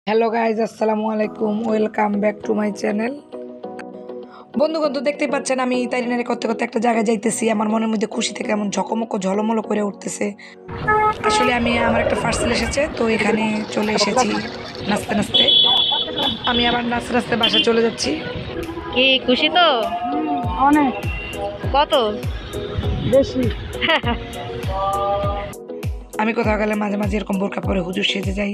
Hello guys, আসসালামু আলাইকুম, welcome back to my channel. বন্ধুগণ, তো দেখতেই পাচ্ছেন আমি তাইরিনারে করতে করতে একটা জায়গায় যাইতেছি। আমার মনের মধ্যে খুশি থেকে এমন ঝকমকো ঝলমলো করে উঠতেছে। আসলে আমার একটা পার্সেল এসেছে, তো এখানে চলে এসেছি নাচতে নাচতে। আমি আবার নাচতে নাচতে বাসায় চলে যাচ্ছি। কি খুশি তো? অনেক কত বেশি। আমি কোথাও গেলে মাঝে মাঝে এরকম বোরকা পরে হুজুর সেজে যাই।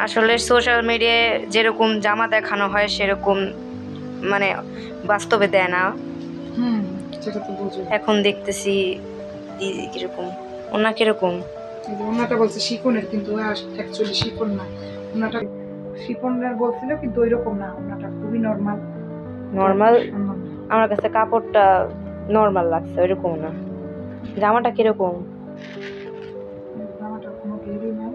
আসলে সোশ্যাল মিডিয়ায় যেরকম জামা দেখানো হয় সেরকম মানে বাস্তবে দেয় না। এখন দেখতেছি কিরকম ওনা কিরকম ওনাটা বলছে শিফনের, কিন্তু অ্যাকচুয়ালি শিফন না। ওনাটা শিফনের বলছিল, কিন্তু ওইরকম না। ওনাটা খুবই নরমাল। আমার কাছে কাপড়টা নরমাল লাগছে, ওইরকম না। জামাটা কিরকম? জামাটা কোনো ঘেরই নাই।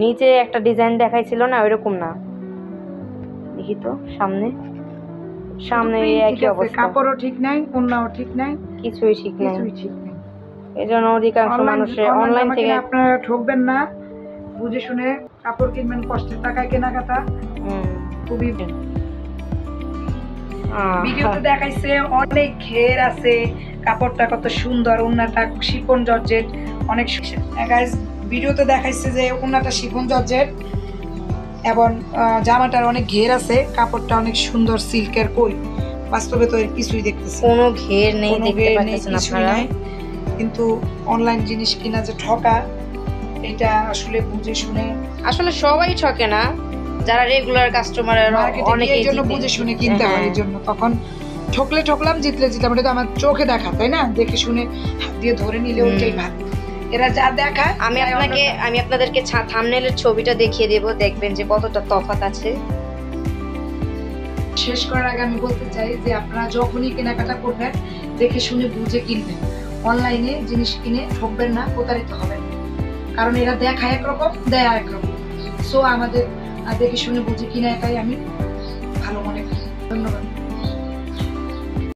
নিচে একটা ডিজাইন দেখাইছিল না, ওইরকম না। দেখি তো সামনে একই অবস্থা। কাপড়ও ঠিক নাই, ওন্নাও ঠিক নাই, কিছুই ঠিক নাই। এই জন্য অধিকাংশ মানুষের অনলাইন থেকে আপনারা ঠকবেন না, বুঝে শুনে কাপড় কিনবেন, কষ্টের টাকায় কেনাকাটা। খুবই ভিডিওতে দেখাইছে অনেক ঘের আছে, কাপড়টা কত সুন্দর, ওন্নাটা শিফন জর্জেট অনেক। গাইস, ভিডিওতে দেখাইছে যে ওন্নাটা শিফন জর্জেট এবং জামাটার অনেক ঘের আছে, কাপড়টা অনেক সুন্দর সিল্কের। কই বাস্তবে তো এর কিছুই দেখতেছি, কোনো ঘের নেই, দেখতে পাচ্ছেন আপনারা। কিন্তু অনলাইন জিনিস কিনা যে ঠকা, এটা আসলে বুঝে শুনে। আসলে সবাই ঠকে না, যারা রেগুলার কাস্টমার অনেকেই জন্য বুঝে শুনে কিনতে হয়। এই জন্য তখন ঠকলাম, জিতলে জিতলাম, এটা তো আমার চোখে দেখা, তাই না? দেখে শুনে হাত দিয়ে ধরে নিলে ওইটাই ভালো। এরা যা দেখায়, আমি আপনাদেরকে থাম্বনেলের ছবিটা দেখিয়ে দেব, দেখবেন যে কতটা তফাৎ আছে। শেষ করার আগে আমি বলতে চাই যে আপনারা যখনই কেনাকাটা করবেন দেখে শুনে বুঝে কিনবেন। অনলাইনে জিনিস কিনে ঠকবেন না, প্রতারিত হবেন, কারণ এরা দেখায় একরকম, দেয় একরকম। সো আমাদের দেখে শুনে বুঝে কিনা, এটাই আমি ভালো মনে করি। ধন্যবাদ।